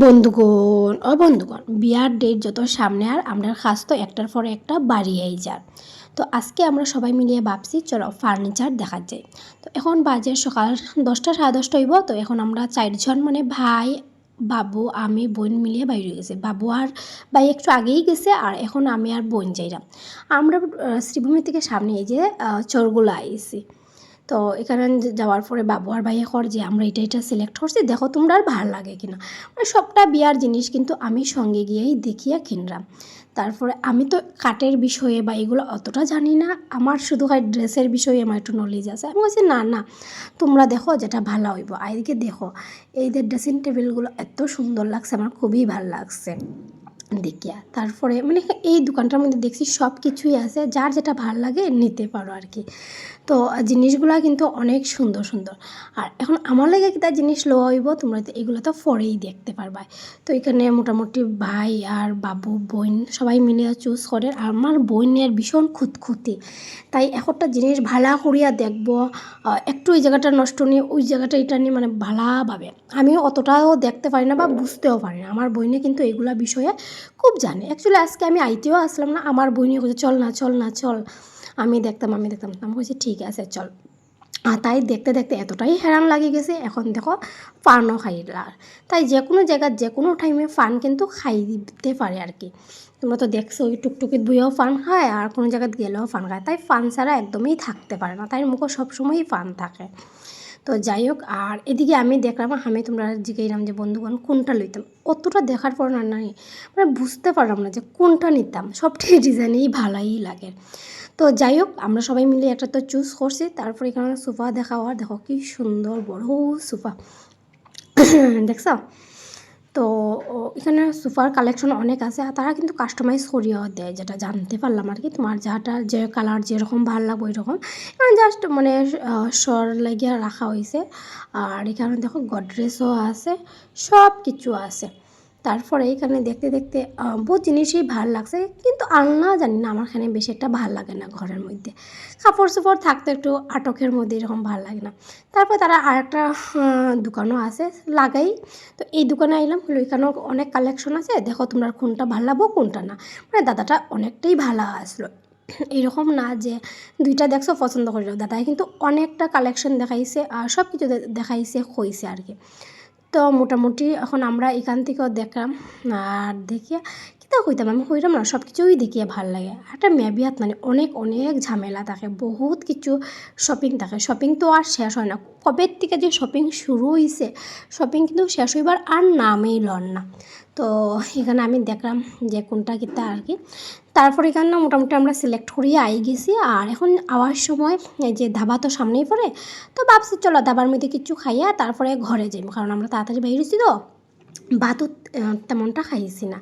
বন্ধুগণ বিয়ার ডেট যত সামনে আর আমরা খাস তো একটার পরে একটা বাড়িয়েই যার। তো আজকে আমরা সবাই মিলিয়ে ভাবছি চলো ফার্নিচার দেখা যায়। তো এখন বাজে সকাল 10টা 10:30 হইব। তো এখন আমরা 4জন মানে ভাই বাবু আমি বোন মিলিয়ে বাইরে গেছে। বাবু আর ভাই একটু আগেই গেছে আর এখন আমি আর বোন যাইলাম। আমরা শ্রীভূমি থেকে সামনে এই যে চরগুলো আইছি। তো এখানে যাওয়ার পরে বাবু আর ভাইয়া কর যে আমরা এটা সিলেক্ট করছি, দেখো তোমরা আর ভালো লাগে কিনা। মানে সবটা বিয়ার জিনিস কিন্তু আমি সঙ্গে গিয়েই দেখিয়া কিনলাম। তারপরে আমি তো কাটের বিষয়ে বা এগুলো অতটা জানি না, আমার শুধু হয় ড্রেসের বিষয়ে আমার একটু নলেজ আছে। আমি বলছি না তোমরা দেখো যেটা ভালো হইব। আইদিকে দেখো এই যে ড্রেসিং টেবিলগুলো এত সুন্দর লাগছে, আমার খুবই ভালো লাগছে দেখিয়া। তারপরে মানে এই দোকানটার মধ্যে দেখছি সব কিছুই আছে, যার যেটা ভালো লাগে নিতে পারো আর কি। তো জিনিসগুলো কিন্তু অনেক সুন্দর সুন্দর। আর এখন আমার লাগে কি তার জিনিস লো হইব, তোমরা তো এগুলো তো পরেই দেখতে পারবা। তো এখানে মোটামুটি ভাই আর বাবু বোন সবাই মিলে চুজ করে। আর আমার বোনের ভীষণ খুঁতখুঁতি, তাই একটা জিনিস ভালা করিয়া দেখবো, একটু ওই জায়গাটা নষ্ট নিয়ে ওই জায়গাটা এটা নিয়ে মানে ভালোভাবে। আমিও অতটাও দেখতে পারি না বা বুঝতেও পারি না, আমার বোনে কিন্তু এগুলা বিষয়ে খুব জানে। অ্যাকচুয়ালি আজকে আমি আইতেও আসলাম না, আমার বোনই বলছে চল না আমি দেখতাম আমি বলছি ঠিক আছে চল। আর তাই দেখতে দেখতে এতটাই হ্যারান লাগে গেছে, এখন দেখো ফানও খাইলার। তাই যে কোনো জায়গার যে কোনো টাইমে ফান কিন্তু খাই দিতে পারে আর কি। তোমরা তো দেখছো ওই টুকটুকিত বইয়েও ফান খায় আর কোনো জায়গায় গেলেও ফান খায়, তাই ফান ছাড়া একদমই থাকতে পারে না, তাই মুখে সবসময়ই ফান থাকে। তো যাই হোক, আর এদিকে আমি দেখলাম আমি তোমরা জিজ্ঞাসলাম যে বন্ধুগণ কোনটা লইতাম। অতটা দেখার পর না মানে বুঝতে পারলাম না যে কোনটা নিতাম, সবটাই ডিজাইনেই ভালোই লাগে। তো যাই হোক, আমরা সবাই মিলে একটা তো চুজ করছি। তারপরে এখানে সোফা দেখাও, দেখো কি সুন্দর বড় সোফা দেখছ। তো এখানে সোফার কালেকশন অনেক আছে, আর তারা কিন্তু কাস্টমাইজ করিয়েও দেয়, যেটা জানতে পারলাম আর কি। তোমার যাটা যে কালার যেরকম ভালো লাগবে ওই রকম জাস্ট মানে সর লাগিয়ে রাখা হয়েছে। আর এখানে দেখো গডরেজও আছে, সব কিছু আছে। তারপরে এখানে দেখতে দেখতে বহুত জিনিসই ভাল লাগছে, কিন্তু আলনা জানি না আমার এখানে বেশি একটা ভাল লাগে না। ঘরের মধ্যে কাপড় চোপড় থাকতে একটু আটকের মধ্যে এরকম ভাল লাগে না। তারপর তারা আরেকটা দোকানও আছে লাগাই। তো এই দোকানে আইলাম, এখানেও অনেক কালেকশন আছে, দেখো তোমরা কোনটা ভাল লাগবো কোনটা না। মানে দাদাটা অনেকটাই ভালো আসলো, এরকম না যে দুইটা দেখছো পছন্দ করে দাদাই কিন্তু অনেকটা কালেকশন দেখাইছে আর সব কিছু দেখাইছে হয়েছে আর কি। তো মোটামুটি এখন আমরা এখান থেকেও দেখলাম আর দেখিয়া কিতা কইতাম আমি কইলাম না সব কিছুই দেখিয়ে ভাল লাগে। একটা মেবিয়াত মানে অনেক অনেক ঝামেলা থাকে, বহুত কিছু শপিং থাকে, শপিং তো আর শেষ হয় না। কবের থেকে যে শপিং শুরু হয়েছে, শপিং কিন্তু শেষ হইবার আর নামেই লন না। তো এখানে আমি দেখলাম যে কোনটা কিতা আর কি। তারপর এখানে মোটামুটি আমরা সিলেক্ট করিয়ে আই গেছি। আর এখন আওয়ার সময় এই যে ধাবা তো সামনেই পড়ে, তো ভাবছি চলো ধাবার মধ্যে কিছু খাইয়া তারপরে ঘরে যাই, কারণ আমরা তাড়াতাড়ি বেরিয়েছি তো ভাতও তেমনটা খাইছি না,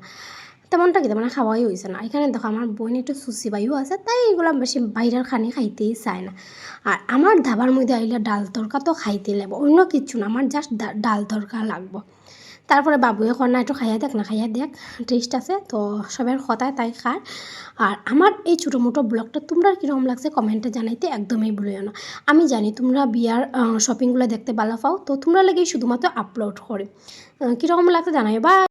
তেমনটা কি মানে খাওয়াই হয়েছে না। এখানে দেখো আমার বোন একটু সুসি বাইও আছে, তাই এগুলো বেশি বাইরের খানি খাইতেই চায় না। আর আমার ধাবার মধ্যে আইলে ডাল তরকা তো খাইতে লাগবো, অন্য কিছু না, আমার জাস্ট ডাল তরকা লাগবো। তারপরে বাবুয়ে কন্যা একটু খাইয়া দেখ না খাইয়া দেখ টেস্ট আছে তো সবের কথায় তাই খায়। আর আমার এই ছোটো মোটো ব্লগটা তোমরা কীরকম লাগছে কমেন্টে জানাইতে একদমই ভুলিও না। আমি জানি তোমরা বিয়ার শপিংগুলো দেখতে ভালো পাও, তো তোমরা লেগেই শুধুমাত্র আপলোড করে কীরকম লাগছে জানাই বা।